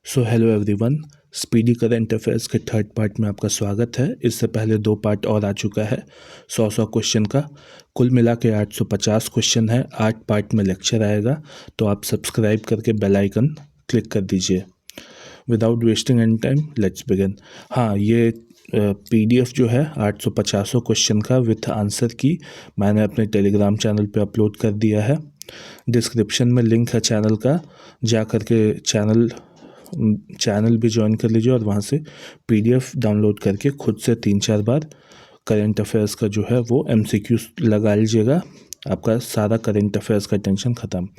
So hello everyone, speedy current affairs के third part में आपका स्वागत है। इससे पहले 2 पार्ट और आ चुका है 100 क्वेश्चन का। कुल मिला के 850 क्वेश्चन है। 8 पार्ट में लेक्चर आएगा, तो आप सब्सक्राइब करके बेल आइकन क्लिक कर दीजिए। Without wasting any time let's begin. हाँ, ये PDF जो है 850 क्वेश्चन का विथ आंसर की मैंने अपने टेलीग्राम चैनल पे अपलोड कर दिया है। डिस्क्रिप्शन में लिंक है चैनल का, जा कर के चैनल भी ज्वाइन कर लीजिए और वहाँ से PDF डाउनलोड करके खुद से 3-4 बार करंट अफेयर्स का जो है वो MCQ लगा लीजिएगा। आपका सारा करंट अफेयर्स का टेंशन ख़त्म।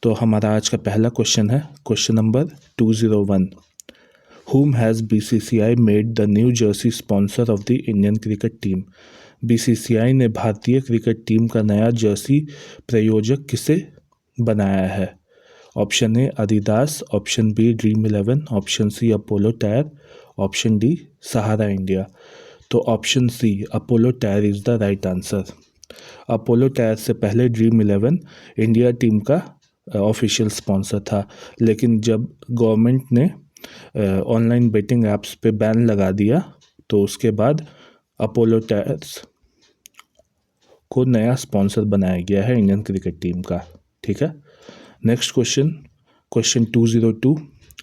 तो हमारा आज का पहला क्वेश्चन है, question number 201। Whom has BCCI made the New Jersey sponsor of the Indian cricket team? BCCI ने भारतीय क्रिकेट टीम का नया जर्सी प्रायोजक किसे बनाया है? Option A adidas, option B dream 11, option C Apollo tyre, option D Sahara India. तो option C Apollo tyre is the right answer. Apollo tyre से पहले ड्रीम 11 इंडिया टीम का ऑफिशियल स्पॉन्सर था, लेकिन जब गवर्नमेंट ने ऑनलाइन बेटिंग ऐप्स पे बैन लगा दिया तो उसके बाद अपोलो टायर्स को नया स्पॉन्सर बनाया गया है इंडियन क्रिकेट टीम का। ठीक है, next question, question 202।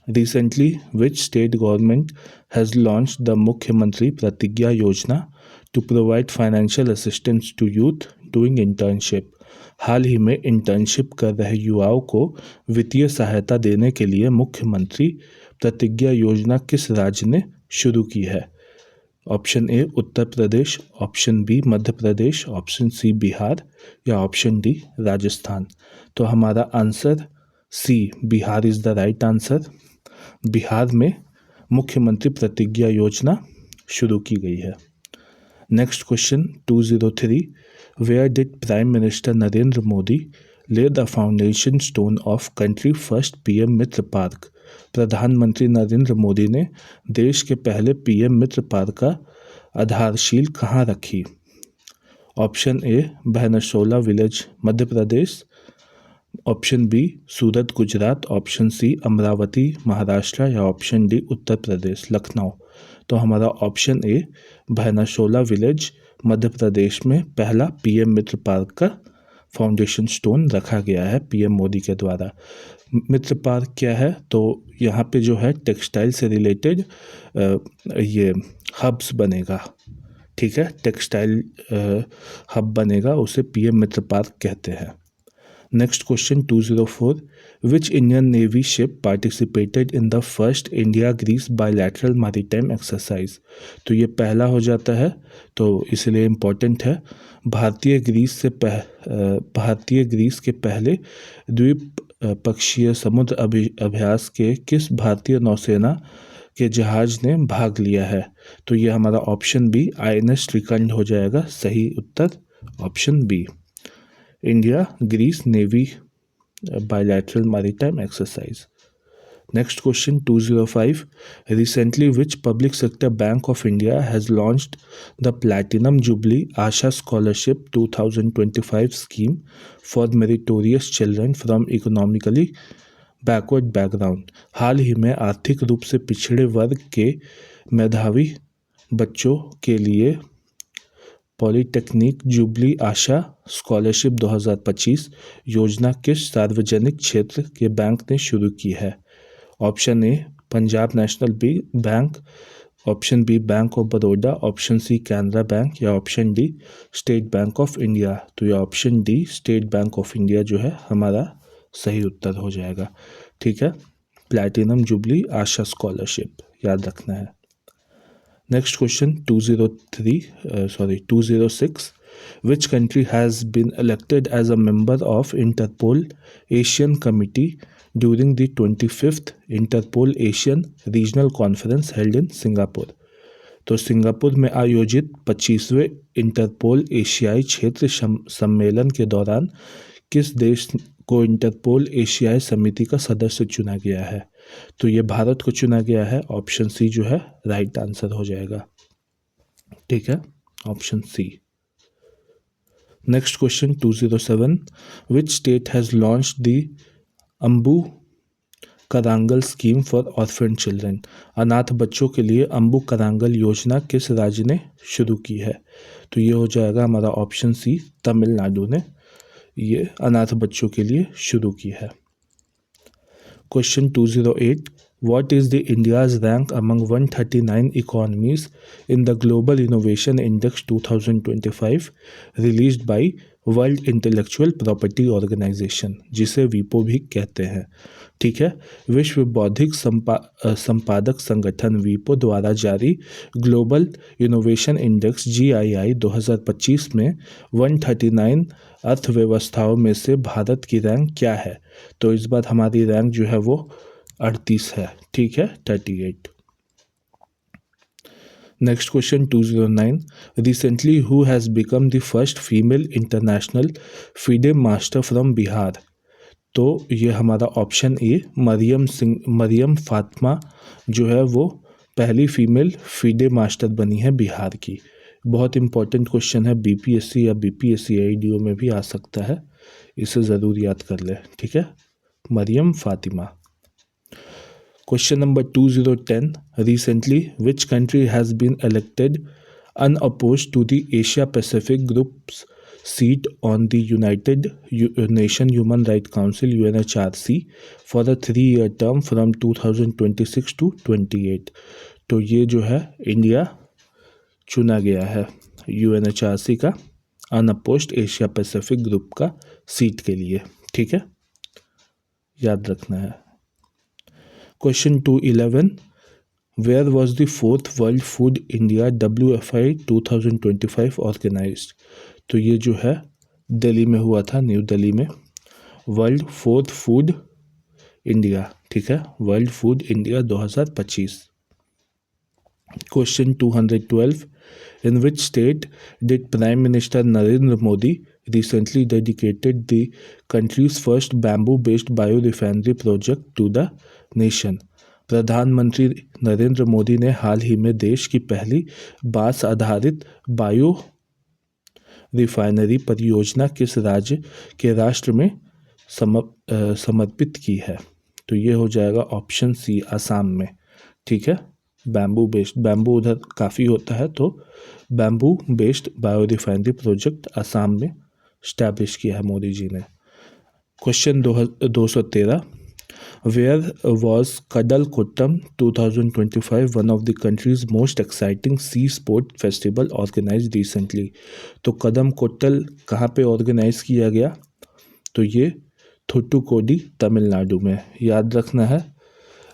Recently, which state government has launched the मुख्यमंत्री प्रतिज्ञा योजना to provide financial assistance to youth doing internship? हाल ही में इंटर्नशिप कर रहे युवाओं को वित्तीय सहायता देने के लिए मुख्यमंत्री प्रतिज्ञा योजना किस राज्य ने शुरू की है? Option A Uttar Pradesh, option B Madhya Pradesh, option C Bihar या ऑप्शन डी राजस्थान। तो हमारा answer C Bihar is the right answer. Bihar में मुख्यमंत्री प्रतिज्ञा योजना शुरू की गई है। Next question 203। Where did prime minister Narendra Modi lay the foundation stone of country first PM Mitra park? प्रधानमंत्री नरेंद्र मोदी ने देश के पहले PM मित्र पार्क का आधारशिल कहाँ रखी? Option A Bhainsola village Madhya Pradesh, option B Surat Gujarat, option C Amravati Maharashtra या ऑप्शन डी उत्तर प्रदेश लखनऊ। तो हमारा option A Bhainsola village Madhya प्रदेश में पहला PM मित्र पार्क का फाउंडेशन स्टोन रखा गया है PM मोदी के द्वारा। मित्र पार्क क्या है? तो यहाँ पे जो है टेक्सटाइल से रिलेटेड ये हब्स बनेगा। ठीक है, टेक्सटाइल हब बनेगा, उसे PM मित्र पार्क कहते हैं। Next question 204। Which Indian navy ship participated in the first India Greece bilateral maritime exercise? तो ये पहला हो जाता है, तो इसलिए इम्पोर्टेंट है। भारतीय ग्रीस के पहले द्वीप पक्षीय समुद्र अभ्यास के किस भारतीय नौसेना के जहाज ने भाग लिया है? तो ये हमारा ऑप्शन बी INS श्रीखंड हो जाएगा। सही उत्तर option B, India Greece navy bilateral maritime exercise. Next question 205. Recently, which public sector bank of India has launched the Platinum Jubilee Asha Scholarship 2025 scheme for meritorious children from economically backward background? हाल ही में आर्थिक रूप से पिछड़े वर्ग के मेधावी बच्चों के लिए पॉलीटेक्निक जुबली आशा स्कॉलरशिप 2025 योजना किस सार्वजनिक क्षेत्र के बैंक ने शुरू की है? Option A Punjab national bank, option B bank of Baroda, option C Canara bank या option D state bank of India. तो यह option D state bank of India जो है हमारा सही उत्तर हो जाएगा। ठीक है, प्लैटिनम जुबली आशा स्कॉलरशिप याद रखना है। Next question 206. Which country has been elected as a member of Interpol Asian Committee during the 25th Interpol Asian Regional Conference held in Singapore? तो सिंगापुर में आयोजित 25वें इंटरपोल एशियाई क्षेत्र सम्मेलन के दौरान किस देश को इंटरपोल एशियाई समिति का सदस्य चुना गया है? तो ये भारत को चुना गया है। ऑप्शन सी जो है राइट आंसर हो जाएगा। ठीक है, option C. Next question 207। Which state has launched the Anbu Karangal scheme for orphan children, अनाथ बच्चों के लिए अम्बु करांगल योजना किस राज्य ने शुरू की है? तो ये हो जाएगा हमारा ऑप्शन सी, तमिलनाडु ने ये अनाथ बच्चों के लिए शुरू की है। Question 208, what is the India's rank among 139 economies in the Global Innovation Index 2025 released by world intellectual property organization, जिसे वीपो भी कहते हैं। ठीक है, विश्व बौद्धिक संपादक संगठन वीपो द्वारा जारी ग्लोबल इनोवेशन इंडेक्स GII 2025 में 139 अर्थव्यवस्थाओं में से भारत की रैंक क्या है? तो इस बार हमारी रैंक जो है वो 38 है। ठीक है, 38। Next question 209, recently who has become the first female international FIDE master from Bihar? तो ये हमारा ऑप्शन ए, मरियम फातिमा जो है वो पहली फीमेल फीडे मास्टर बनी है बिहार की। बहुत इंपॉर्टेंट क्वेश्चन है, BPSC या BPSC AIDO में भी आ सकता है, इसे ज़रूर याद कर ले। ठीक है, Maryam Fatima. Question number 2010, recently which country has been elected unopposed to the Asia Pacific Group's seat on the United Nations Human Rights Council UNHRC for a 3-year term from 2026 to 28? तो ये जो है इंडिया चुना गया है UNHRC का unopposed Asia Pacific group का seat के लिए। ठीक है, याद रखना है। Question 211, where was the 4th World Food India WFI 2025 organized? तो ये जो है दिल्ली में हुआ था, न्यू दिल्ली में, वर्ल्ड 4th फूड इंडिया। ठीक है, world food India 2025। Question 212, in which state did Prime Minister Narendra Modi recently dedicated the country's first bamboo-based biorefinery project to the nation? प्रधानमंत्री नरेंद्र मोदी ने हाल ही में देश की पहली बांस आधारित बायो रिफाइनरी परियोजना किस राज्य के राष्ट्र में समर्पित की है? तो ये हो जाएगा ऑप्शन सी, आसाम में। ठीक है, बैम्बू बेस्ड, बैम्बू उधर काफ़ी होता है, तो bamboo based bio refinery project Assam में स्टैब्लिश किया है मोदी जी ने। Question 213, Where was Kadalkuttam 2025 one of the country's most exciting sea sport festival organized recently? तो कदमकोट्टल कहाँ पे ऑर्गेनाइज किया गया? तो ये थुट्टुकोडी तमिलनाडु में। याद रखना है,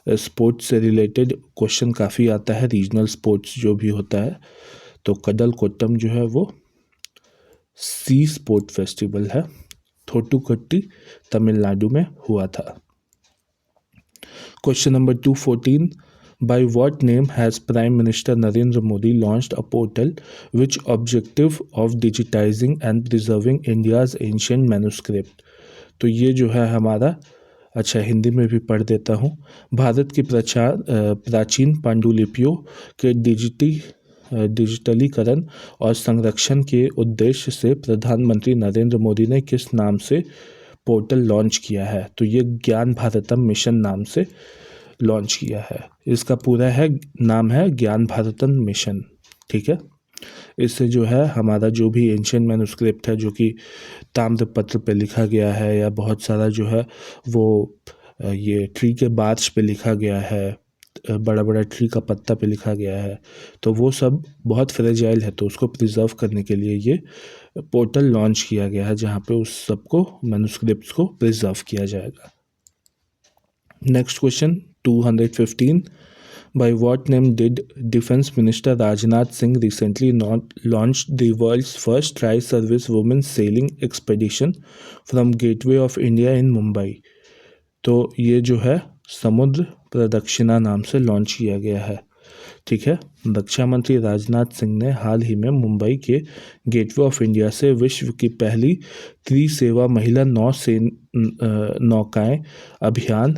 स्पोर्ट्स से रिलेटेड क्वेश्चन काफ़ी आता है, रीजनल स्पोर्ट्स जो भी होता है। तो कदलकोट्टम जो है वो सी स्पोर्ट फेस्टिवल है, थोट्टुकोट्टी तमिलनाडु में हुआ था। Question number 214, by what name has Prime Minister Narendra Modi launched a portal which objective of digitizing and preserving India's ancient manuscript? तो ये जो है हमारा, अच्छा हिंदी में भी पढ़ देता हूँ, भारत की प्राचीन पांडुलिपियों के डिजिटलीकरण और संरक्षण के उद्देश्य से प्रधानमंत्री नरेंद्र मोदी ने किस नाम से पोर्टल लॉन्च किया है? तो ये ज्ञान भारतम मिशन नाम से लॉन्च किया है। इसका पूरा नाम है ज्ञान भारतम मिशन। ठीक है, इससे जो है हमारा जो भी एंशिएंट मैन्युस्क्रिप्ट है, जो कि ताम्रपत्र पे लिखा गया है या बहुत सारा जो है वो ये ट्री के बार्च पे लिखा गया है, बड़ा बड़ा ट्री का पत्ता पे लिखा गया है, तो वो सब बहुत फ्रेजाइल है, तो उसको प्रिजर्व करने के लिए ये पोर्टल लॉन्च किया गया है, जहाँ पे उस सबको मैन्युस्क्रिप्ट्स को प्रिजर्व किया जाएगा। Next question 215, by what name did Defense Minister Rajnath Singh recently launched the world's first tri-service women sailing expedition from Gateway of India in Mumbai? तो ये जो है समुद्र प्रदक्षिणा नाम से लॉन्च किया गया है। ठीक है, रक्षा मंत्री राजनाथ सिंह ने हाल ही में मुंबई के गेटवे ऑफ इंडिया से विश्व की पहली त्रिसेवा महिला नौकाएं अभियान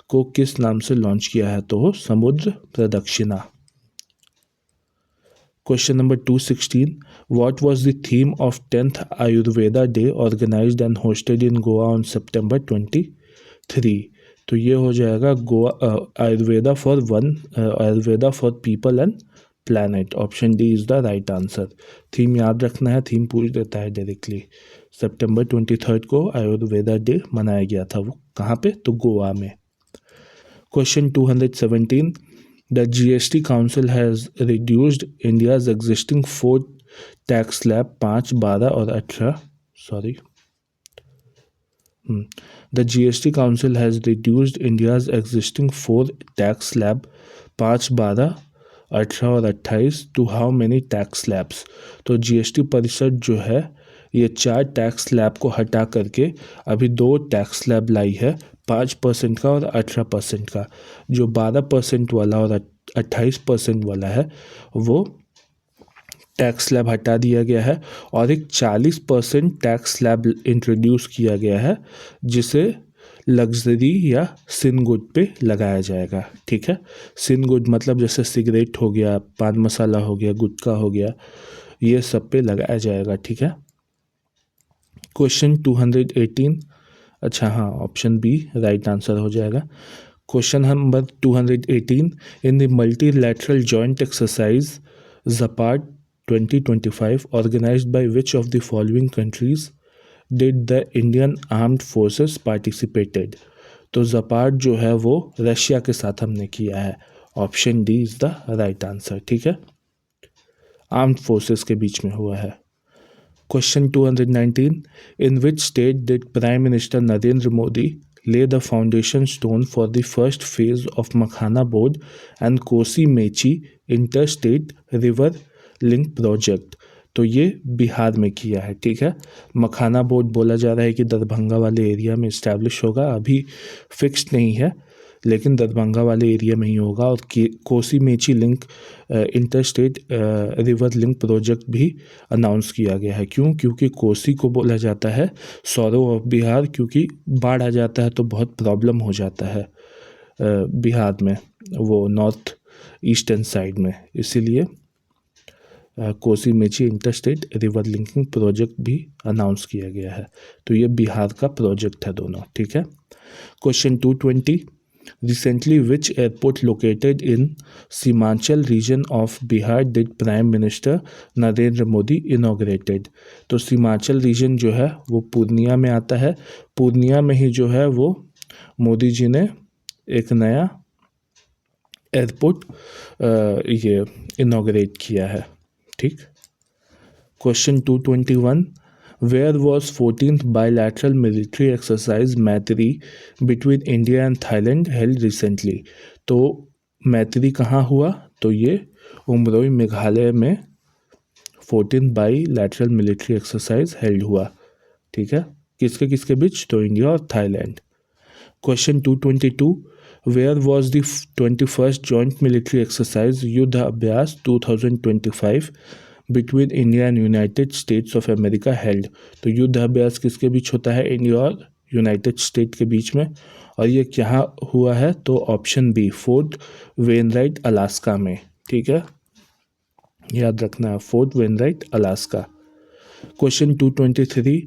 को किस नाम से लॉन्च किया है? तो Samudra Pradakshina. Question number 216, what was the theme of 10th Ayurveda day organized and hosted in Goa on September 23? तो ये हो जाएगा Goa Ayurveda for people and planet. Option D is the right answer. Theme याद रखना है, थीम पूछ देता है डायरेक्टली। सितंबर 23 को आयुर्वेदा डे मनाया गया था, वो कहाँ पे, तो गोवा में। Question 217, the GST council has reduced India's existing 4 tax slab 5, 12 और 18 The GST Council has reduced India's existing 4 tax slab 5, 12, 18 और 28 to how many tax slabs? तो GST परिषद जो है ये 4 टैक्स स्लैब को हटा करके अभी 2 टैक्स स्लैब लाई है, 5% का और 18% का। जो 12% वाला और 28% वाला है वो टैक्स स्लैब हटा दिया गया है और एक 40% टैक्स स्लैब इंट्रोड्यूस किया गया है जिसे लग्जरी या सिन गुड पे लगाया जाएगा। ठीक है, सिन गुड मतलब जैसे सिगरेट हो गया, पान मसाला हो गया, गुटखा हो गया, ये सब पे लगाया जाएगा। ठीक है। क्वेश्चन 218, अच्छा हाँ, ऑप्शन बी राइट आंसर हो जाएगा। Question number 218, in the multilateral joint exercise Zapad 2025 organized by which of the following countries did the Indian Armed Forces participated? तो ज़पाट जो है वो रशिया के साथ हमने किया है। Option D is the right answer. ठीक है, आर्म्ड फोर्सेस के बीच में हुआ है। Question 219, in which state did prime minister Narendra Modi lay the foundation stone for the first phase of Makhana Board and Kosi Mechi interstate river link project? तो ये बिहार में किया है। ठीक है, मखाना बोर्ड बोला जा रहा है कि दरभंगा वाले एरिया में इस्टेब्लिश होगा, अभी फिक्स्ड नहीं है लेकिन दरभंगा वाले एरिया में ही होगा। और Kosi Mechi link interstate river link project भी अनाउंस किया गया है। क्यों? क्योंकि कोसी को बोला जाता है सौरो ऑफ बिहार, क्योंकि बाढ़ आ जाता है तो बहुत प्रॉब्लम हो जाता है बिहार में, वो नॉर्थ ईस्टर्न साइड में, इसीलिए Kosi Mechi interstate river linking project भी अनाउंस किया गया है। तो ये बिहार का प्रोजेक्ट है दोनों। ठीक है। Question 220, recently which airport located in Seemanchal region of Bihar did prime minister Narendra Modi inaugurated? तो सीमांचल रीजन जो है वो पूर्णिया में आता है। पूर्णिया में ही जो है वो मोदी जी ने एक नया एयरपोर्ट ये इनॉग्रेट किया है। ठीक। Question 221, where was 14th bilateral military exercise Maitree between India and Thailand held recently? तो मैत्री कहाँ हुआ? तो ये उमरोई मेघालय में 14th bilateral military exercise held हुआ। ठीक है, किसके किसके बीच? तो इंडिया और Thailand. Question 222, where was the 21st joint military exercise Yudh Abhyas 2025 between India and United States of America held? तो युद्ध अभ्यास किसके बीच होता है? इंडिया और यूनाइटेड स्टेट के बीच में। और ये क्या हुआ है? तो option B, Fort Wainwright Alaska में। ठीक है, याद रखना है, Fort Wainwright Alaska. Question 223,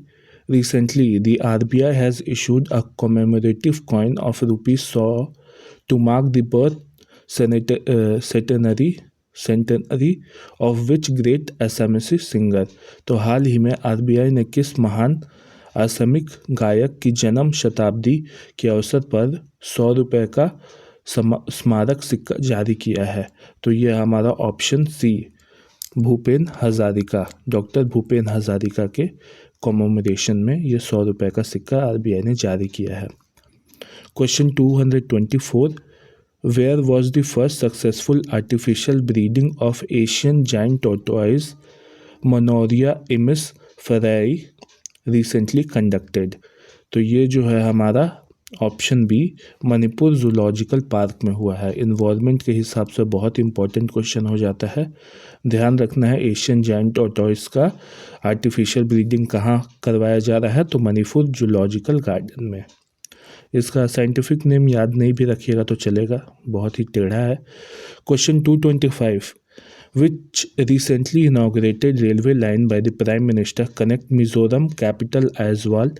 recently the RBI has issued a commemorative coin of rupees 100 to mark the birth centenary of which great Assamese singer? तो हाल ही में आरबीआई ने किस महान असमिक गायक की जन्म शताब्दी के अवसर पर 100 रुपये का स्मारक सिक्का जारी किया है? तो ये हमारा option C, Bhupen Hazarika, doctor Bhupen Hazarika के कॉमेमोरेशन में ये 100 रुपये का सिक्का आरबीआई ने जारी किया है। Question 224, where was the first successful artificial breeding of Asian giant tortoise Manouria emys phayrei recently conducted? तो ये जो है हमारा option B, Manipur zoological park में हुआ है। इन्वायरमेंट के हिसाब से बहुत इंपॉर्टेंट क्वेश्चन हो जाता है, ध्यान रखना है। एशियन जाइंट टॉर्टोइज का आर्टिफिशियल ब्रीडिंग कहाँ करवाया जा रहा है? तो मणिपुर जूलॉजिकल गार्डन में। इसका साइंटिफिक नेम याद नहीं भी रखिएगा तो चलेगा, बहुत ही टेढ़ा है। Question 225, which recently inaugurated railway line by the Prime Minister connect Mizoram capital Aizawl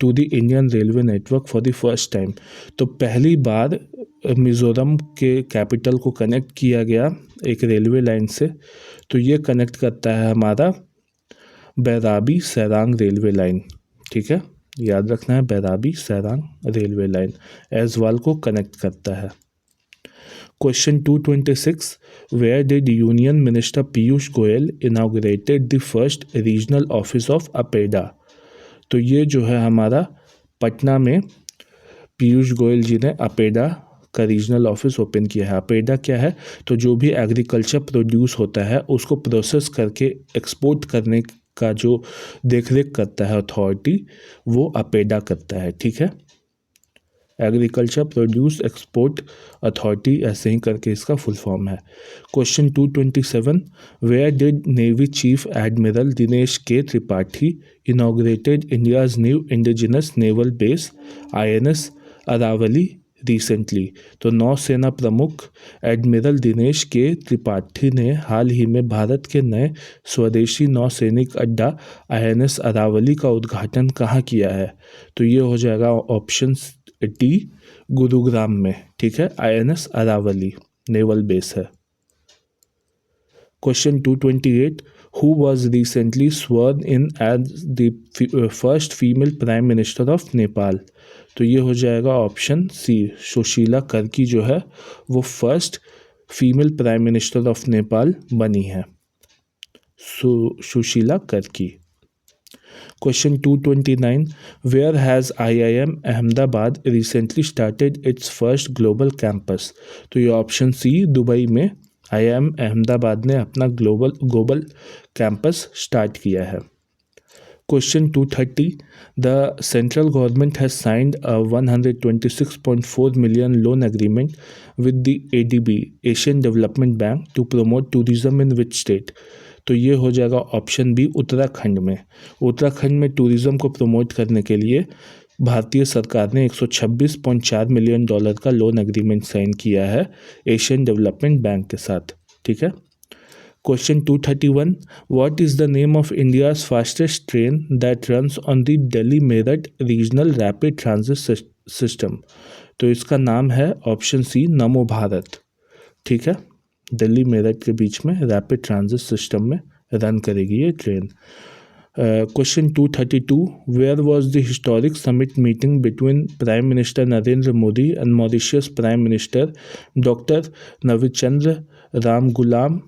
to the Indian railway network for the first time। तो पहली बार मिज़ोरम के कैपिटल को कनेक्ट किया गया एक रेलवे लाइन से। तो ये कनेक्ट करता है हमारा बैराबी सैरांग रेलवे लाइन। ठीक है, याद रखना है, बैराबी सैरांग रेलवे लाइन ऐज़वाल को कनेक्ट करता है। Question 226, where did Union Minister Piyush Goyal inaugurated the first regional office of APEDA? तो ये जो है हमारा पटना में पीयूष गोयल जी ने अपेडा का रीजनल ऑफिस ओपन किया है। अपेडा क्या है? तो जो भी एग्रीकल्चर प्रोड्यूस होता है उसको प्रोसेस करके एक्सपोर्ट करने का जो देखरेख करता है अथॉरिटी, वो अपेडा करता है। ठीक है, एग्रीकल्चर प्रोड्यूस एक्सपोर्ट अथॉरिटी, ऐसे ही करके इसका फुल फॉर्म है। Question 227, where did navy chief admiral Dinesh K Tripathi inaugurated India's new indigenous naval base INS Aravali recently? तो नौसेना प्रमुख एडमिरल दिनेश के त्रिपाठी ने हाल ही में भारत के नए स्वदेशी नौसैनिक अड्डा INS अरावली का उद्घाटन कहाँ किया है? तो ये हो जाएगा ऑप्शन डी, गुरुग्राम में। ठीक है, INS अरावली नेवल बेस है। Question 228, who was recently sworn in as the first female prime minister of Nepal? तो ये हो जाएगा ऑप्शन सी, सुशीला कर्की जो है वो first female prime minister of Nepal बनी है, Sushila Karki. Question 229, where has IIM Ahmedabad recently started its first global campus? तो ये ऑप्शन सी, दुबई में IIM अहमदाबाद ने अपना ग्लोबल कैंपस स्टार्ट किया है। Question 230, the central government has signed a 126.4 million loan agreement with the ADB, Asian Development Bank, to promote tourism in which state? तो ये हो जाएगा ऑप्शन बी, उत्तराखंड में। उत्तराखंड में टूरिज़्म को प्रमोट करने के लिए भारतीय सरकार ने $126.4 मिलियन का लोन एग्रीमेंट साइन किया है एशियन डेवलपमेंट बैंक के साथ। ठीक है, question 231, what is the name of India's fastest train that runs on the Delhi Meerut regional rapid transit system? तो इसका नाम है ऑप्शन सी, नमो भारत। ठीक है, दिल्ली मेरठ के बीच में रैपिड ट्रांजिट सिस्टम में रन करेगी ये train. Question 232, where was the historic summit meeting between prime minister Narendra Modi and Mauritius prime minister doctor Navinchandra Ramgoolam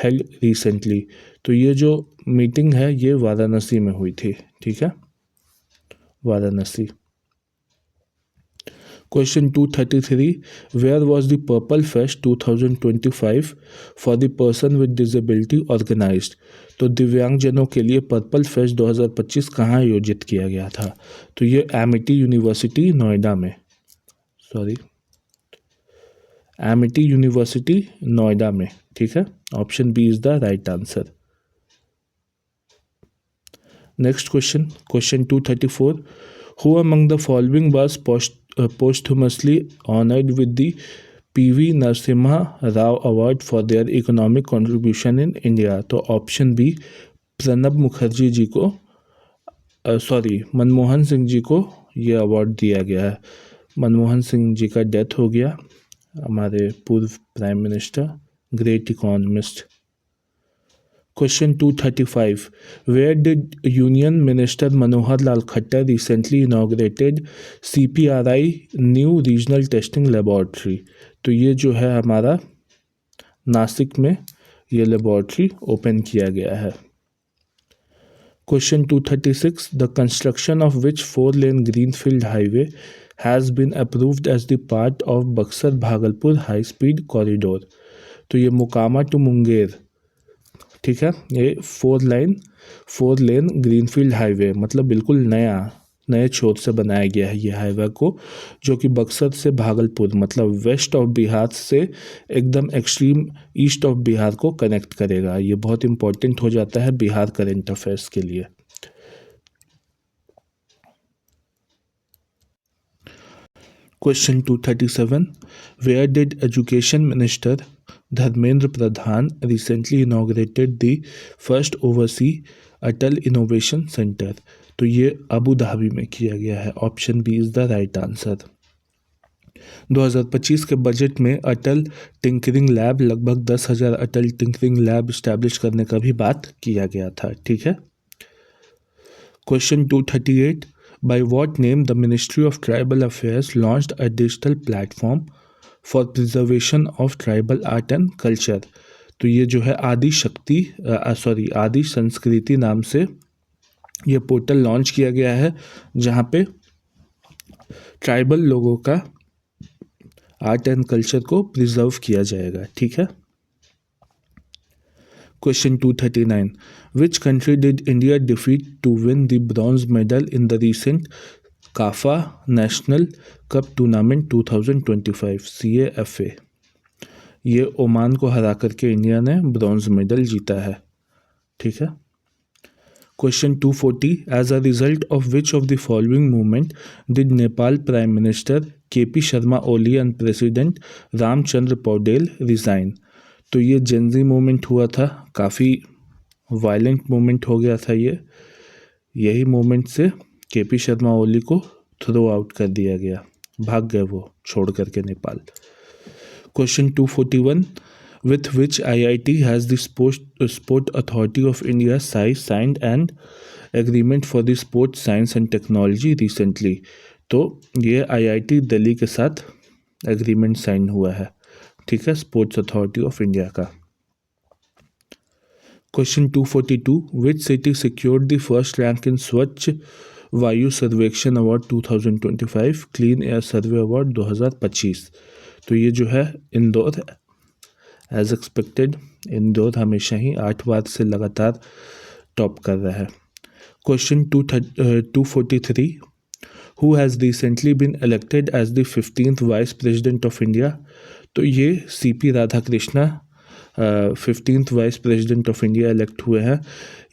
held recently? तो ये जो मीटिंग है ये वाराणसी में हुई थी। ठीक है, Varanasi. Question 233, where was the Purple Fest 2025 for the person with disability organized? तो दिव्यांगजनों के लिए पर्पल फेस्ट 2025 कहाँ आयोजित किया गया था? तो ये एमिटी यूनिवर्सिटी नोएडा में, एमिटी यूनिवर्सिटी नोएडा में। ठीक है, option B is the right answer. Next question, question 234, who among the following was posthumously honored with the PV Narasimha Rao Award for their economic contribution in India? तो option B, Pranab Mukherjee ji को मनमोहन सिंह जी को ये award दिया गया है। मनमोहन सिंह जी का death हो गया, हमारे पूर्व prime minister, great economist. Question 235, where did Union Minister Manohar Lal Khattar recently inaugurated CPRI New Regional Testing Laboratory? तो ये जो है हमारा नासिक में ये लेबॉर्ट्री ओपन किया गया है। Question 236, the construction of which 4-lane greenfield highway has been approved as the part of Buxar Bhagalpur high speed corridor? तो ये मोकामा टू मुंगेर, ठीक है, ये 4 लेन ग्रीनफील्ड हाईवे, मतलब बिल्कुल नए छोर से बनाया गया है ये हाईवे को, जो कि बक्सर से भागलपुर मतलब वेस्ट ऑफ बिहार से एकदम एक्सट्रीम ईस्ट ऑफ बिहार को कनेक्ट करेगा। ये बहुत इंपॉर्टेंट हो जाता है बिहार करंट अफेयर्स के लिए। Question 237, where did Education Minister Dharmendra Pradhan recently inaugurated the first oversea Atal innovation centre. तो ये अबू धाबी में किया गया है। Option B is the right answer. 2025 के बजट में अटल टिंकरिंग लैब लगभग 10,000 अटल टिंकरिंग लैब स्टैब्लिश करने का भी बात किया गया था। ठीक है। Question 238, by what name the ministry of tribal affairs launched a digital platform for preservation of tribal art and culture. तो ये जो है आदि संस्कृति नाम से ये पोर्टल लॉन्च किया गया है, जहाँ पे ट्राइबल लोगों का आर्ट एंड कल्चर को प्रिजर्व किया जाएगा। ठीक है। Question 239, which country did India defeat to win the bronze medal in the recent CAFA national cup tournament 2025 CAFA। ये ओमान को हरा करके इंडिया ने ब्रॉन्ज मेडल जीता है। ठीक है। Question 240, as a result of which of the following movement did Nepal prime minister KP Sharma Oli and president Ramchandra Paudel resign. तो ये जेनजी मूवमेंट हुआ था, काफ़ी वायलेंट मूवमेंट हो गया था ये। यही मूवमेंट से KP शर्मा ओली को थ्रो आउट कर दिया गया, भाग गए वो छोड़ करके Nepal. Question 241, with which IIT has the Sport Authority of India signed an agreement for the sports science and technology recently। तो ये IIT दिल्ली के साथ एग्रीमेंट साइन हुआ है। ठीक है, स्पोर्ट्स अथॉरिटी ऑफ इंडिया का। Question 242, which city secured the first rank in स्वच्छ वायु सर्वेक्षण अवार्ड 2025 क्लीन एयर सर्वे अवार्ड 2025। तो ये जो है इंदौर है। एज एक्सपेक्टेड इंदौर हमेशा ही 8 बार से लगातार टॉप कर रहा है। Question 243, who has recently been elected as the 15th vice president of India. तो ये CP Radhakrishna 15th vice president of India elect हुए हैं।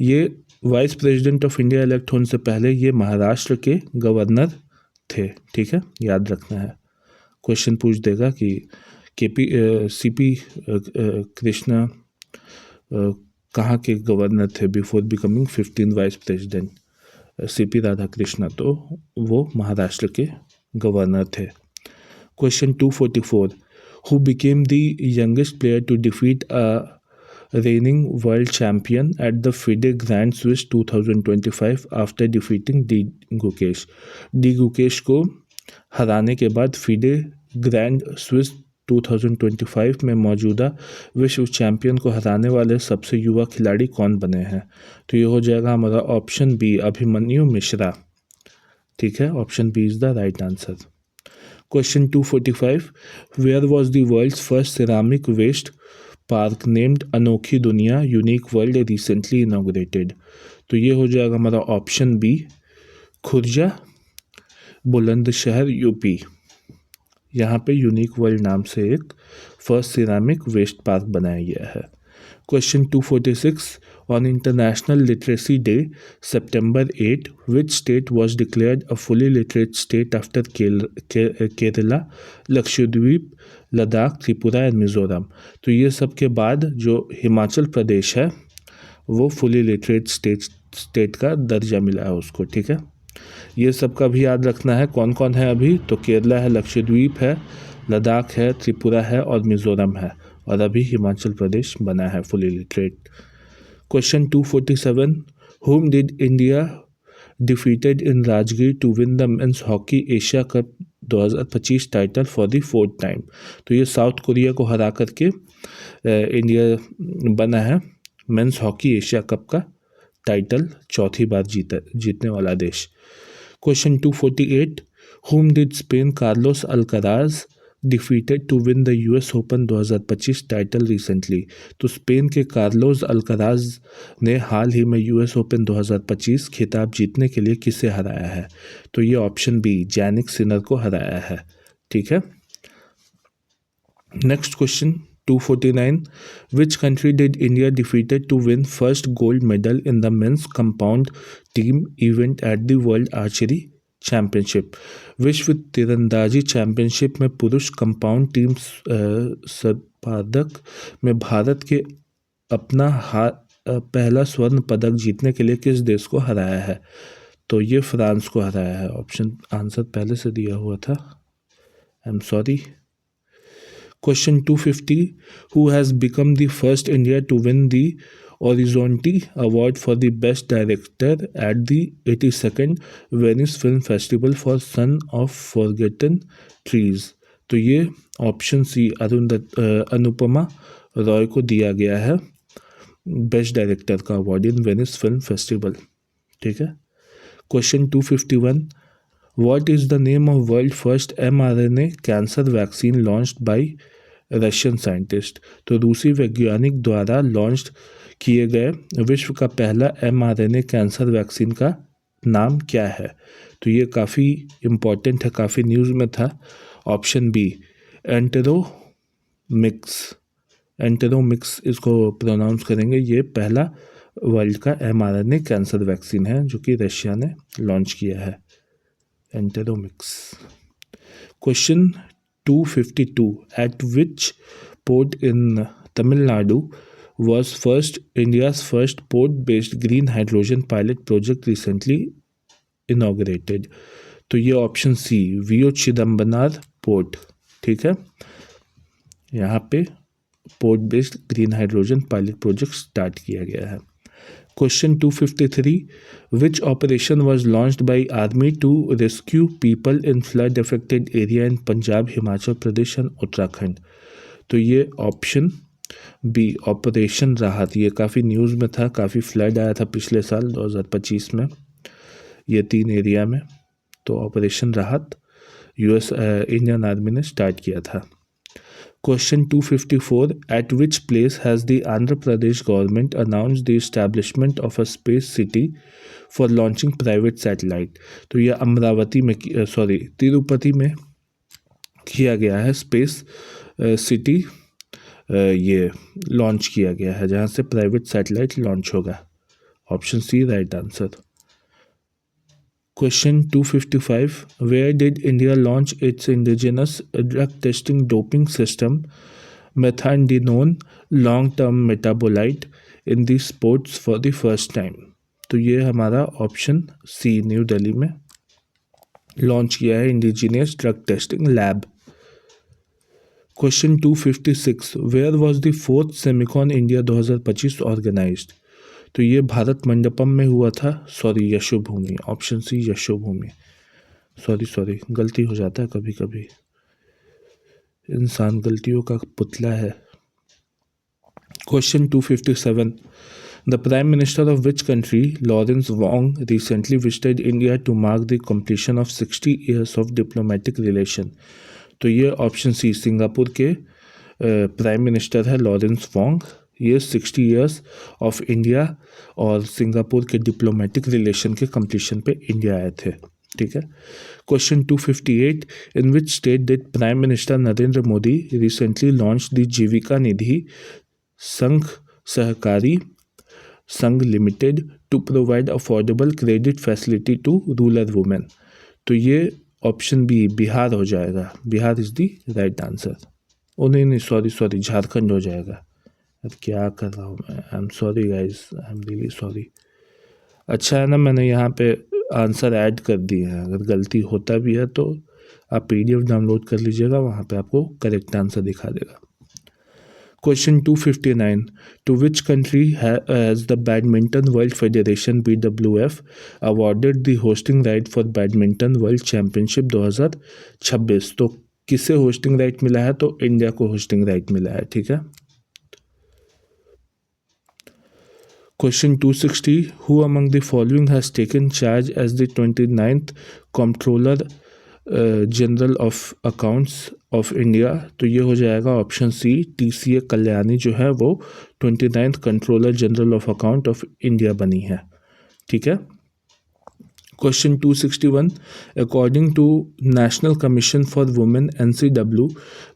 ये vice president of India elect होने से पहले ये महाराष्ट्र के गवर्नर थे। ठीक है, याद रखना है। क्वेश्चन पूछ देगा कि CP कृष्णा कहाँ के गवर्नर थे before becoming 15th vice president. CP Radhakrishna तो वो महाराष्ट्र के गवर्नर थे। Question 244, who became the youngest player to defeat a reigning world champion at the FIDE Grand Swiss 2025 after defeating D Gukesh को हराने के बाद FIDE ग्रैंड स्विस 2025 में मौजूदा विश्व चैंपियन को हराने वाले सबसे युवा खिलाड़ी कौन बने हैं। तो ये हो जाएगा हमारा ऑप्शन बी, अभिमन्यु मिश्रा। ठीक है, option B is the right answer. Question 245, where was the world's first ceramic waste park named Anokhi Duniya unique world recently inaugurated. तो ये हो जाएगा हमारा option B, Khurja Bulandshahr UP। यहाँ पे यूनिक वर्ल्ड नाम से एक फर्स्ट सिरामिक वेस्ट पार्क बनाया गया है। Question 246, on international literacy day September 8 which state was declared a fully literate state after Kerala, Lakshadweep, Ladakh, Tripura and Mizoram. तो ये सब के बाद जो हिमाचल प्रदेश है वो फुली लिटरेट स्टेट का दर्जा मिला है उसको। ठीक है, ये सब का भी याद रखना है कौन कौन है अभी। तो केरला है, लक्षद्वीप है, लद्दाख है, त्रिपुरा है और मिजोरम है, और अभी हिमाचल प्रदेश बना है fully literate. Question 247, whom did India defeated in Rajgir to win the men's hockey Asia Cup 2025 title for the 4th time. तो ये साउथ कोरिया को हरा करके इंडिया बना है मेंस हॉकी एशिया कप का टाइटल, चौथी बार जीतने वाला देश। Question 248, whom did Spain Carlos Alcaraz defeated to win the US open 2025 title recently. तो स्पेन के कार्लोस अल्कराज ने हाल ही में US ओपन 2025 खिताब जीतने के लिए किसे हराया है। तो ये ऑप्शन बी, जैनिक सिनर को हराया है। ठीक है, next question 249, which country did India defeated to win first gold medal in the men's compound team event at the world archery championship. विश्व तीरंदाजी चैंपियनशिप में पुरुष कंपाउंड टीम पदक में भारत के अपना पहला स्वर्ण पदक जीतने के लिए किस देश को हराया है? तो ये फ्रांस को हराया है। ऑप्शन आंसर पहले से दिया हुआ था, I am sorry. Question 250, who has become the first India to win the Horizonte Award for the Best Director at the 82nd Venice Film Festival for Son of Forgotten Trees? तो ये option सी अनुपमा रॉय को दिया गया है best director का award in Venice film festival. ठीक है। Question 251, what is the name of world first mRNA cancer vaccine launched by Russian scientist? तो रूसी वैज्ञानिक द्वारा लॉन्च किए गए विश्व का पहला mRNA कैंसर वैक्सीन का नाम क्या है? तो ये काफ़ी इम्पोर्टेंट है, काफ़ी न्यूज़ में था। ऑप्शन बी एंटेरोमिक्स इसको प्रोनाउंस करेंगे। ये पहला वर्ल्ड का mRNA कैंसर वैक्सीन है जो कि रशिया ने लॉन्च किया है, Enteromix. Question 252, at which port in Tamil Nadu was India's first port-based green hydrogen pilot project recently inaugurated? तो ये option C VO Chidambaranar port. ठीक है, यहाँ पे port based green hydrogen pilot project start किया गया है। Question 253, which operation was launched by army to rescue people in flood affected area in Punjab, Himachal Pradesh and Uttarakhand? तो ये ऑप्शन बी ऑपरेशन राहत, ये काफ़ी न्यूज़ में था, काफ़ी फ्लड आया था पिछले साल 2025 में ये 3 एरिया में। तो ऑपरेशन राहत इंडियन आर्मी ने स्टार्ट किया था। Question 254, eight which place has the Andhra Pradesh government announced the establishment of a space city for launching private satellite? तो यह अमरावती में तिरुपति में किया गया है स्पेस सिटी, ये लॉन्च किया गया है जहाँ से प्राइवेट सैटेलाइट लॉन्च होगा। Option C right answer. Question 255, where did India launch its indigenous drug testing doping system methandienone long term metabolite in the sports for the first time? तो ये हमारा ऑप्शन सी new Delhi में launch किया है indigenous drug testing lab. Question 256, where was the 4th Semicon India 2025 organized? तो ये भारत मंडपम में हुआ था, Yashobhoomi. Option C Yashobhoomi. Sorry गलती हो जाता है कभी कभी, इंसान गलतियों का पुतला है। Question 257, the prime minister of which country Lawrence Wong recently visited India to mark the completion of 60 years of diplomatic relation? तो ये ऑप्शन सी सिंगापुर के प्राइम मिनिस्टर है लॉरेंस वोंग। ये 60 years ऑफ इंडिया और Singapore के diplomatic relation के completion पे India आए थे। ठीक है। Question 258, in which state did prime minister Narendra Modi recently launch the Jeevika Nidhi Sangh Sahakari Sangh limited to provide affordable credit facility to rural women? तो ये ऑप्शन बी बिहार हो जाएगा, Bihar is the right answer. ओ नहीं सॉरी झारखंड हो जाएगा। अब क्या कर रहा हूँ मैं, आई am sorry guys, I am really sorry. अच्छा है ना, मैंने यहाँ पे आंसर ऐड कर दिए हैं, अगर गलती होता भी है तो आप PDF डाउनलोड कर लीजिएगा, वहाँ पे आपको करेक्ट आंसर दिखा देगा। Question 259, to which country has the badminton world federation BWF awarded the hosting right for badminton world championship 2026? तो किसे होस्टिंग राइट मिला है? तो इंडिया को होस्टिंग राइट मिला है। ठीक है। Question 260, who among the following has taken charge as the 29th controller general of accounts of India? तो ये हो जाएगा ऑप्शन सी TCA कल्याणी जो है वो 29th controller general of account of India बनी है। ठीक है। Question 261, according to national commission for women NCW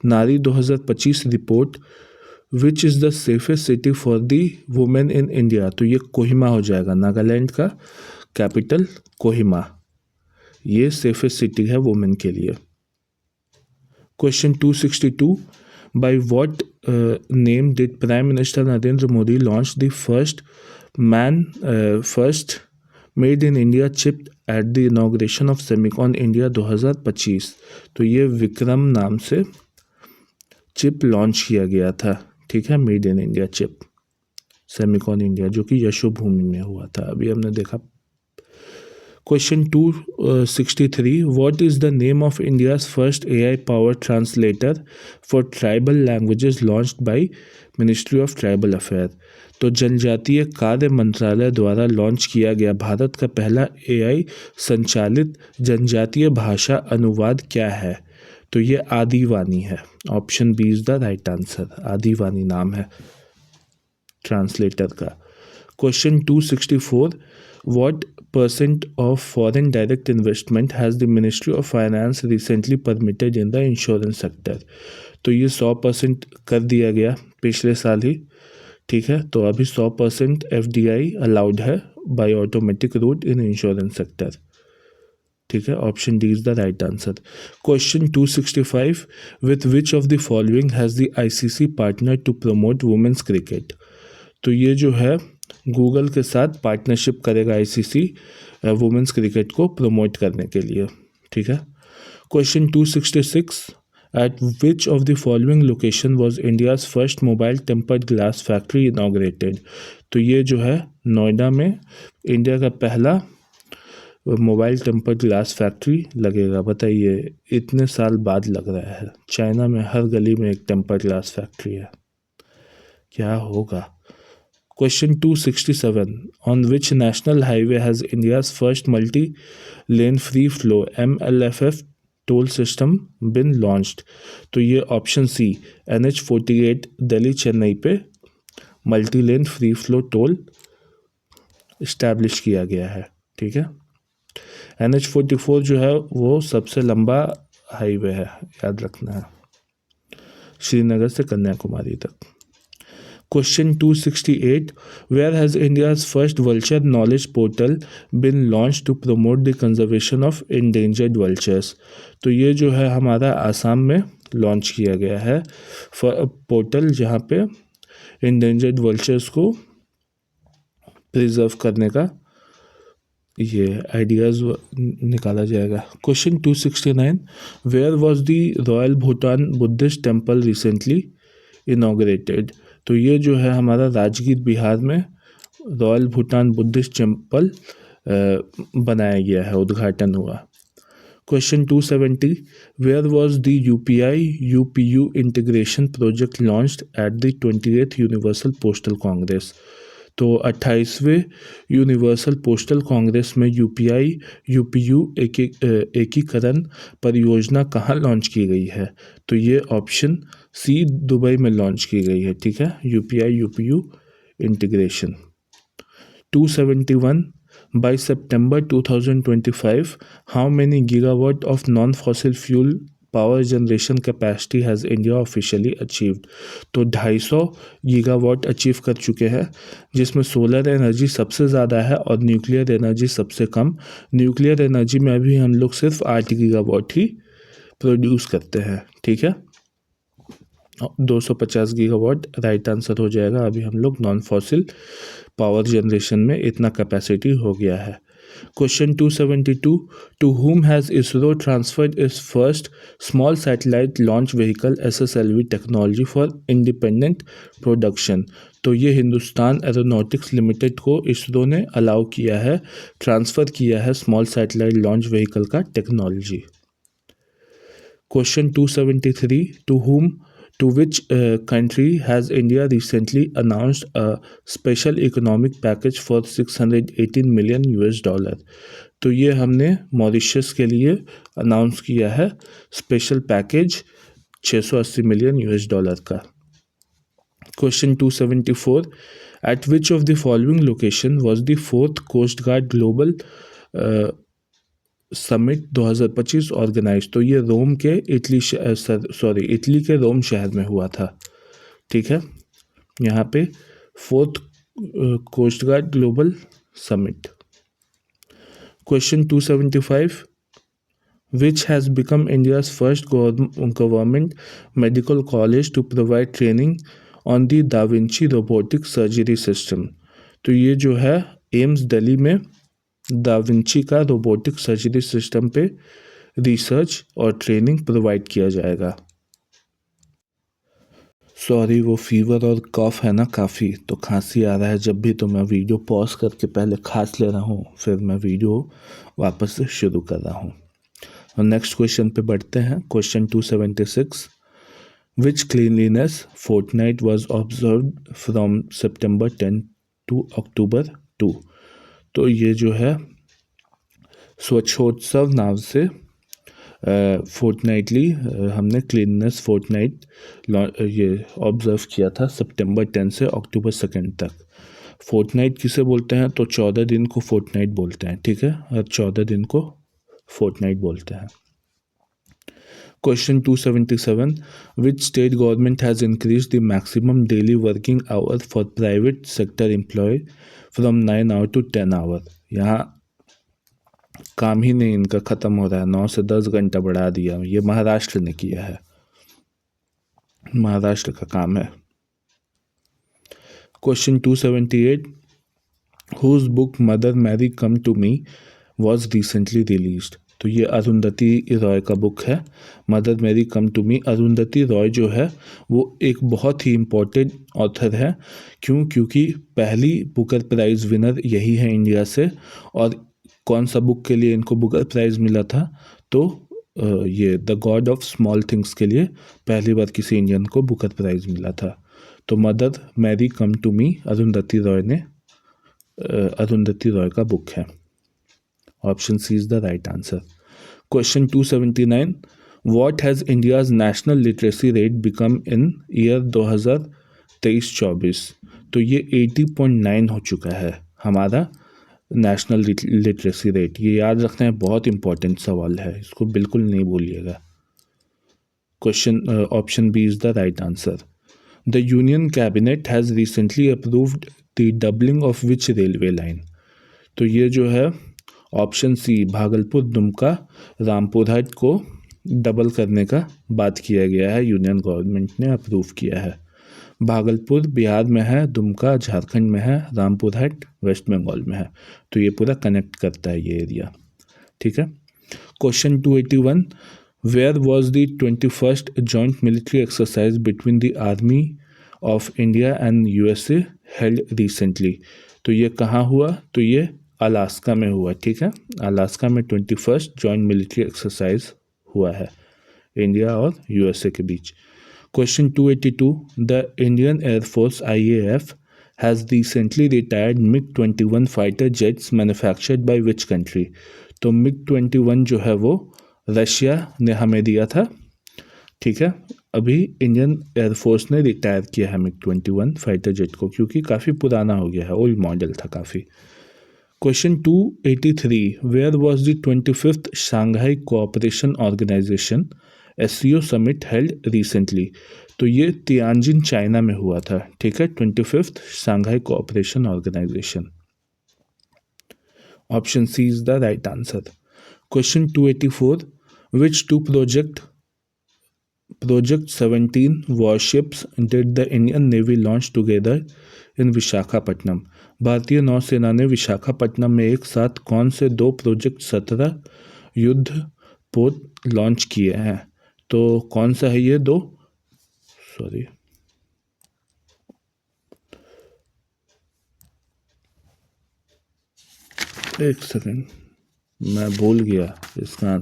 Nari 2025 report, which is the safest city for the women in India? तो ये कोहिमा हो जाएगा, नागालैंड का कैपिटल कोहिमा, ये सेफेस्ट सिटी है वुमेन के लिए। Question 262, By what name did Prime Minister Narendra Modi launch the first Made in India chip at the inauguration of Semicon India 2025? तो ये विक्रम नाम से चिप लॉन्च किया गया था, ठीक है, made in India chip Semicon India, जो कि यशोभूमि में हुआ था, अभी हमने देखा। Question 263. What is the name of India's first AI-powered translator for tribal languages launched by Ministry of Tribal Affairs? तो जनजातीय कार्य मंत्रालय द्वारा लॉन्च किया गया भारत का पहला AI संचालित जनजातीय भाषा अनुवाद क्या है? तो ये आदिवानी है। Option B is the right answer. Adivani नाम है ट्रांसलेटर का। Question 264. What percent of foreign direct investment has the Ministry of Finance recently permitted in the insurance sector? तो ये 100% कर दिया गया पिछले साल ही, ठीक है। तो अभी 100% FDI अलाउड है by automatic route in insurance sector, ठीक है। Option D is the right answer. Question 265. With which of the following has the ICC partner to promote women's cricket? तो ये जो है गूगल के साथ पार्टनरशिप करेगा ICC वुमेन्स क्रिकेट को प्रमोट करने के लिए, ठीक है। Question 266. Eight which of the following location was India's first mobile tempered glass factory inaugurated? तो ये जो है नोएडा में इंडिया का पहला मोबाइल टेम्पर्ड ग्लास फैक्ट्री लगेगा। बताइए इतने साल बाद लग रहा है। चाइना में हर गली में एक टेम्पर्ड ग्लास फैक्ट्री है, क्या होगा। Question 267. On which national highway has India's first multi-lane free flow MLFF toll system been launched? तो ये ऑप्शन सी NH48 दिल्ली चेन्नई पे multi lane free flow toll establish किया गया है, ठीक है। NH44 जो है वो सबसे लंबा हाईवे है, याद रखना है, श्रीनगर से कन्याकुमारी तक। Question 268. Where has India's first vulture knowledge portal been launched to promote the conservation of endangered vultures? तो ये जो है हमारा आसाम में लॉन्च किया गया है पोर्टल, जहाँ पे endangered vultures को प्रिजर्व करने का ये आइडियाज़ निकाला जाएगा। Question 269. Where was the Royal Bhutan Buddhist Temple recently inaugurated? तो ये जो है हमारा राजगीर बिहार में रॉयल भूटान बुद्धिस्ट टेम्पल बनाया गया है, उद्घाटन हुआ। Question 270. Where was the UPI UPU integration project launched at the 28th universal postal congress? तो 28वें यूनिवर्सल पोस्टल कांग्रेस में UPI UPU एकीकरण परियोजना कहाँ लॉन्च की गई है? तो ये ऑप्शन सी दुबई में लॉन्च की गई है, ठीक है, UPI UPU integration. 271. By September 2025, how many gigawatt of non-fossil fuel power generation capacity has India officially achieved? तो 250 गीगावाट अचीव कर चुके हैं, जिसमें सोलर एनर्जी सबसे ज़्यादा है और न्यूक्लियर एनर्जी सबसे कम। न्यूक्लियर एनर्जी में अभी हम लोग सिर्फ 8 गीगावाट ही प्रोड्यूस करते हैं, ठीक है। 250 गीगावाट राइट आंसर हो जाएगा। अभी हम लोग नॉन फॉसिल पावर जनरेशन में इतना कैपेसिटी हो गया है। Question 272. To whom has ISRO transferred its first small satellite launch vehicle SSLV technology for independent production? तो ये हिंदुस्तान एरोनॉटिक्स लिमिटेड को इसरो ने अलाउ किया है, ट्रांसफ़र किया है स्मॉल सैटेलाइट लॉन्च व्हीकल का technology. Question 273. To which country has India recently announced a special economic package for $618 million? तो ये हमने मॉरिशस के लिए अनाउंस किया है स्पेशल पैकेज $680 मिलियन का। Question 274. At which of the following location was the 4th Coast Guard Global summit 2025 ऑर्गेनाइज? तो ये रोम के इटली के रोम शहर में हुआ था, ठीक है। यहाँ पे 4th coast guard global summit. Question 275. which has become India's first government medical college to provide training on the Da Vinci robotic surgery system। तो ये जो है एम्स दिल्ली में दा विंची का रोबोटिक सर्जरी सिस्टम पे रिसर्च और training provide किया जाएगा। सॉरी, वो फीवर और कॉफ है ना काफ़ी, तो खांसी आ रहा है जब भी, तो मैं वीडियो पॉज करके पहले खांस ले रहा हूँ, फिर मैं वीडियो वापस से शुरू कर रहा हूँ। और नेक्स्ट क्वेश्चन पे बढ़ते हैं। Question 276, which cleanliness fortnight was observed from September 10 to October 2। तो ये जो है स्वच्छोत्सव नाम से फोर्टनाइटली हमने क्लीननेस फोर्टनाइट ये ऑब्ज़र्व किया था सितंबर 10 से अक्टूबर 2 तक। फोर्टनाइट किसे बोलते हैं? तो 14 दिन को फोर्टनाइट बोलते हैं, ठीक है, और 14 दिन को फोर्टनाइट बोलते हैं। Question 277, which state government has increase the maximum daily working hour for private sector employ from 9 hour to 10 hour. यहाँ काम ही नहीं इनका ख़त्म हो रहा है, 9 से 10 घंटा बढ़ा दिया। ये महाराष्ट्र ने किया है, महाराष्ट्र का काम है। Question 278, whose book Mother Mary come to me was recently released. तो ये अरुंधति रॉय का बुक है, Mother Mary come to me. Arundhati Roy जो है वो एक बहुत ही इम्पोर्टेंट ऑथर है। क्यों? क्योंकि पहली बुकर प्राइज़ विनर यही है इंडिया से। और कौन सा बुक के लिए इनको बुकर प्राइज़ मिला था? तो ये the God of small things के लिए पहली बार किसी इंडियन को बुकर प्राइज़ मिला था। तो Mother Mary come to me Arundhati Roy का बुक है। Option C is the right answer. Question 279, what has India's national literacy rate become in year 2023-24। तो ये 80.9 हो चुका है हमारा नेशनल लिटरेसी रेट। ये याद रखना है, बहुत इंपॉर्टेंट सवाल है, इसको बिल्कुल नहीं भूलिएगा। Question option B is the right answer. The union cabinet has recently approved the doubling of which railway line. तो ये जो है ऑप्शन सी, भागलपुर दुमका रामपुरहाट को डबल करने का बात किया गया है, यूनियन गवर्नमेंट ने अप्रूव किया है। भागलपुर बिहार में है, दुमका झारखंड में है, रामपुरहाट वेस्ट बंगाल में है। तो ये पूरा कनेक्ट करता है ये एरिया, ठीक है। Question 281, where was the 21st joint military exercise between the army of India and USA held recently. तो ये कहाँ हुआ? तो ये अलास्का में हुआ, ठीक है। अलास्का में 21st जॉइंट मिलिट्री एक्सरसाइज हुआ है इंडिया और यूएसए के बीच। Question 282, the Indian Air Force IAF has recently retired MiG-21 fighter jets manufactured by which country? तो MiG-21 जो है वो रशिया ने हमें दिया था, ठीक है। अभी इंडियन एयरफोर्स ने रिटायर किया है MiG-21 फाइटर जेट को, क्योंकि काफ़ी पुराना हो गया है, ओल्ड मॉडल था काफ़ी। Question 283, where was the 25th Shanghai cooperation organisation SCO summit held recently. तो ये तियानजिन चाइना में हुआ था, ठीक है, 25th Shanghai cooperation organisation. Option C is the right answer. Question 284, which two project 17 warships did the Indian navy launch together in Visakhapatnam. भारतीय नौसेना ने विशाखापट्टनम में एक साथ कौन से 2 प्रोजेक्ट 17 युद्ध पोत लॉन्च किए हैं? तो कौन सा है ये 2? सॉरी, एक सेकेंड, मैं भूल गया इसका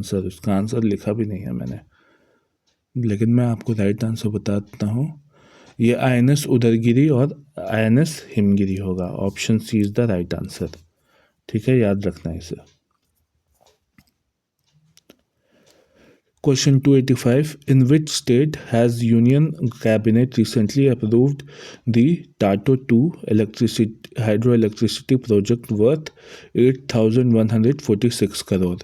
आंसर लिखा भी नहीं है मैंने, लेकिन मैं आपको राइट आंसर बता देता हूँ। ये INS उदयगिरी और INS हिमगिरी होगा। Option C is the right answer, ठीक है, याद रखना इसे। Question 285, in which state has Union Cabinet recently approved the Tato 2 hydroelectricity project worth 8,146 crore.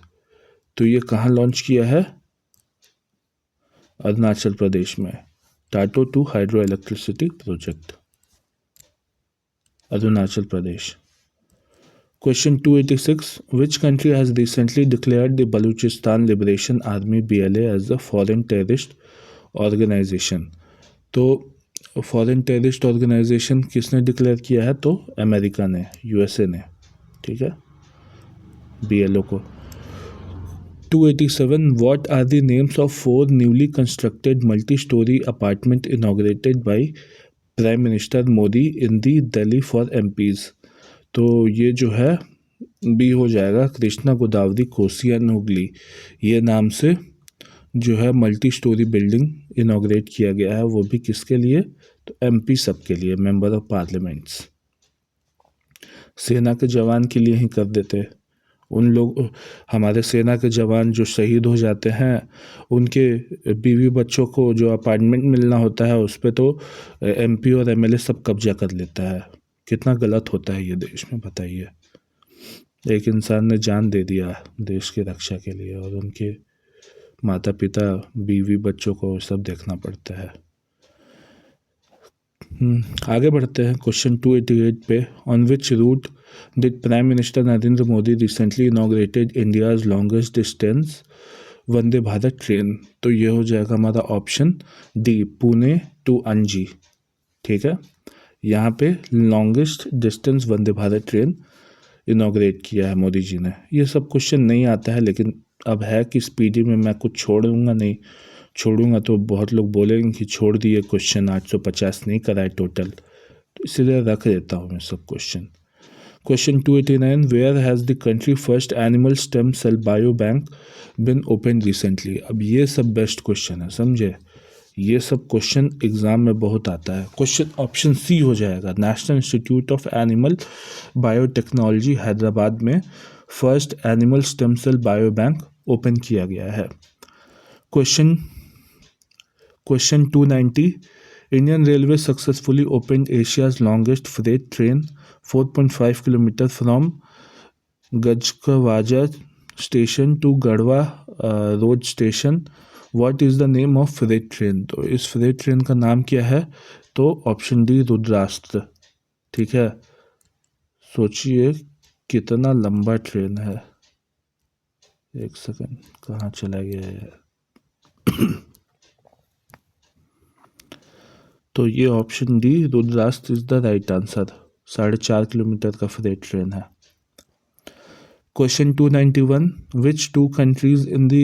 तो ये कहाँ लॉन्च किया है? अरुणाचल प्रदेश में, टाटो 2 hydro electricity project, Arunachal Pradesh. Question 286. Which country has recently declared the Baluchistan Liberation Army BLA as a foreign terrorist organization? तो foreign terrorist organisation किसने declare किया है? तो अमेरिका ने, यूएसए ने, ठीक है, बीएलओ को। 287. What are the names of 4 newly constructed multi-story apartment inaugurated by Prime Minister Modi in the Delhi for MPs? तो ये जो है बी हो जाएगा, कृष्णा गोदावरी कोसियान हुगली, ये नाम से जो है मल्टी स्टोरी बिल्डिंग इनॉग्रेट किया गया है। वो भी किसके लिए? तो एमपी सबके लिए, मेंबर ऑफ पार्लियामेंट्स। सेना के जवान के लिए ही कर देते, उन लोग, हमारे सेना के जवान जो शहीद हो जाते हैं उनके बीवी बच्चों को जो अपार्टमेंट मिलना होता है उस पर तो एमपी और एमएलए सब कब्जा कर लेता है। कितना गलत होता है ये देश में, बताइए। एक इंसान ने जान दे दिया देश की रक्षा के लिए और उनके माता पिता, बीवी बच्चों को सब देखना पड़ता है। आगे बढ़ते हैं क्वेश्चन 288 पे। On which route did prime minister Narendra Modi recently inaugurated India's longest distance Vande Bharat train? तो ये हो जाएगा हमारा ऑप्शन डी, पुणे टू अंजी, ठीक है। यहाँ पे longest distance Vande Bharat train inaugurate किया है मोदी जी ने। ये सब क्वेश्चन नहीं आता है, लेकिन अब है कि स्पीडी में मैं कुछ छोड़ूंगा नहीं, छोड़ूंगा तो बहुत लोग बोलेंगे कि छोड़ दिए क्वेश्चन, 850 नहीं कराए टोटल, तो इसलिए रख देता हूँ मैं सब question. Question 289. Where has the country first animal stem cell bio bank been open recently? अब ये सब बेस्ट क्वेश्चन है, समझे, ये सब क्वेश्चन एग्जाम में बहुत आता है। क्वेश्चन ऑप्शन सी हो जाएगा, national institute of animal biotechnology Hyderabad में first animal stem cell bio bank open किया गया है। Question 290. Indian railway successfully opened Asia's longest freight train 4.5 kilometre from Gajkawaja station to Garhwa road station. What is the name of freight train? तो इस freight train का नाम क्या है? तो ऑप्शन डी, रुद्रास्त्र, ठीक है। सोचिए कितना लंबा ट्रेन है, एक सेकंड, कहाँ चला गया है? तो ये option D, Rudrastra is the right answer. 4.5 kilometre का फ्रेट ट्रेन है। Question 291. Which 2 countries in the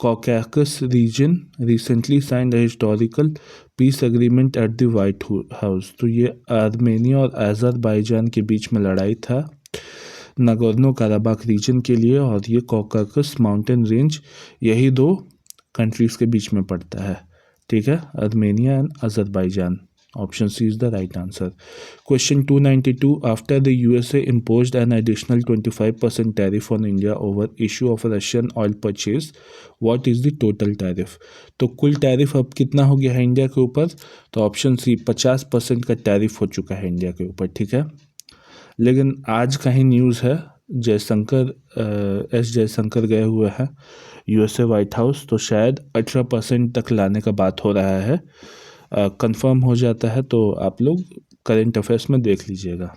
Caucasus region recently signed a historical peace agreement at the White House? तो ये आर्मेनिया और अज़रबैजान के बीच में लड़ाई था नागोर्नो काराबाख रीजन के लिए, और ये कॉकाकस माउंटेन रेंज यही 2 कंट्रीज़ के बीच में पड़ता है, ठीक है, Armenia and Azerbaijan. Option C is the right answer. Question 292. After the USA imposed an additional 25% tariff on India over issue of Russian oil purchase, what is the total tariff? तो कुल tariff अब कितना हो गया है India के ऊपर? तो ऑप्शन सी, 50% का टैरिफ हो चुका है इंडिया के ऊपर, ठीक है। लेकिन आज का ही न्यूज़ है, एस जयशंकर गए हुए हैं यूएसए वाइट हाउस, तो शायद 18% तक लाने का बात हो रहा है। कंफर्म हो जाता है तो आप लोग करंट अफेयर्स में देख लीजिएगा।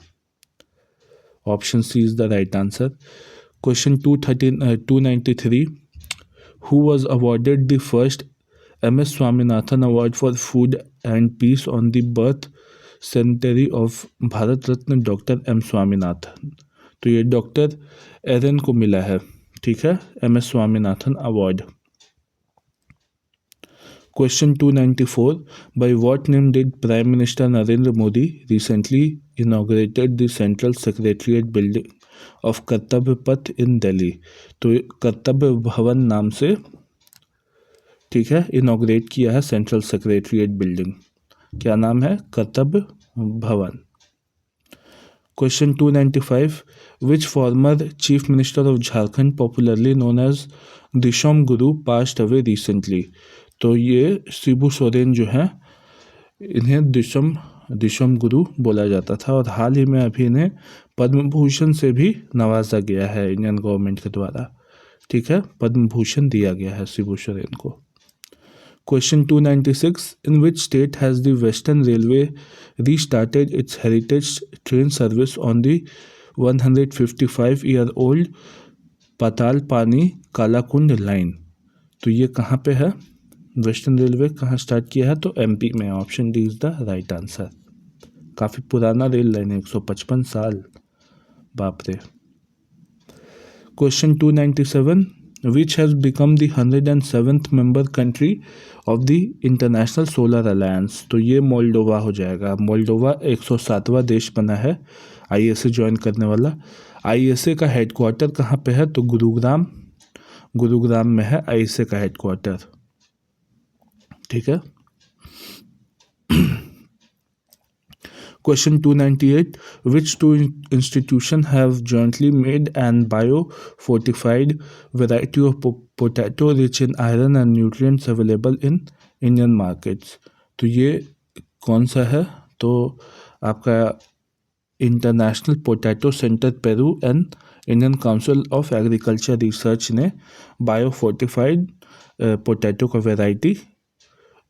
Option C is the right answer. Question 293. Who was awarded the first MS. Swaminathan award for food and peace on the birth century of Bharat Ratna doctor M Swaminathan? तो ये डॉक्टर एरन को मिला है, ठीक है, MS. Swaminathan award. Question 294. By what name did Prime Minister Narendra Modi recently inaugurated the Central Secretariat building of कर्तव्य पथ in Delhi? तो कर्तव्य भवन नाम से, ठीक है, इनॉग्रेट किया है सेंट्रल सेक्रेटरीट बिल्डिंग। क्या नाम है? कर्तव्य भवन। Question 295. Which former Chief Minister of Jharkhand popularly known as Dishom Guru passed away recently? तो ये शिबू सोरेन जो हैं, इन्हें दिशोम गुरु बोला जाता था, और हाल ही में अभी इन्हें पद्म भूषण से भी नवाजा गया है इंडियन गवर्नमेंट के द्वारा, ठीक है, पद्म भूषण दिया गया है शिबू सोरेन को। Question 296. In which state has the western railway restarted its heritage train service on the 155 year old Patal Pani Kalakund line, तो ये कहाँ पे है? वेस्टर्न रेलवे कहाँ स्टार्ट किया है? तो एमपी में। Option D is the right answer. काफ़ी पुराना रेल लाइन है, 155 साल, बाप रे। Question 297, which has become the 107th member country of the international solar alliance, तो ये मोल्डोवा हो जाएगा। मोल्डोवा 107वां देश बना है आईएसए ज्वाइन करने वाला। आईएसए का हेडक्वार्टर कहाँ पे है? तो गुरुग्राम में है आईएसए का हेडक्वार्टर, ठीक है। Question 298, which two institutions have jointly made an bio-fortified variety of potato rich in iron and nutrients available in Indian markets, तो ये कौन सा है? तो आपका international potato centre Peru and Indian council of agriculture research ने bio-fortified potato का variety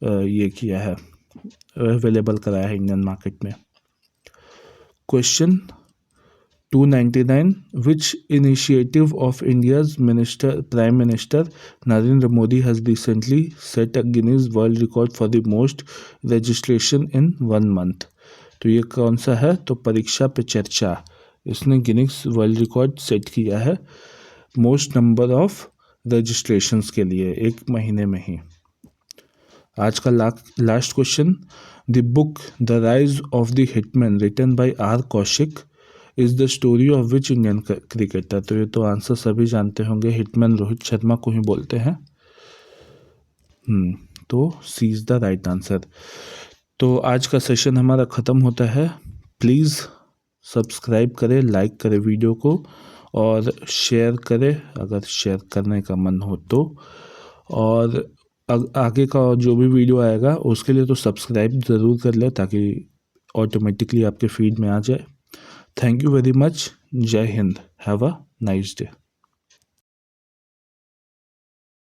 ये किया है, अवेलेबल कराया है इंडियन मार्केट में। Question 299, which initiative of India's Prime Minister Narendra Modi has recently set a Guinness World Record for the most registration in 1 month, तो ये कौन सा है? तो परीक्षा पे चर्चा, इसने गिनीज वर्ल्ड रिकॉर्ड सेट किया है मोस्ट नंबर ऑफ रजिस्ट्रेशंस के लिए 1 महीने में ही। आज का last question, the book the rise of the hitman written by R Kaushik is the story of which Indian cricketer, तो ये तो आंसर सभी जानते होंगे, हिटमैन रोहित शर्मा को ही बोलते हैं। तो सी इज द राइट आंसर। तो आज का सेशन हमारा ख़त्म होता है। प्लीज़ सब्सक्राइब करें, लाइक करें वीडियो को और शेयर करें अगर शेयर करने का मन हो तो, और आगे का जो भी वीडियो आएगा उसके लिए तो सब्सक्राइब ज़रूर कर लें ताकि ऑटोमेटिकली आपके फीड में आ जाए। Thank you very much. जय हिंद। Have a nice day.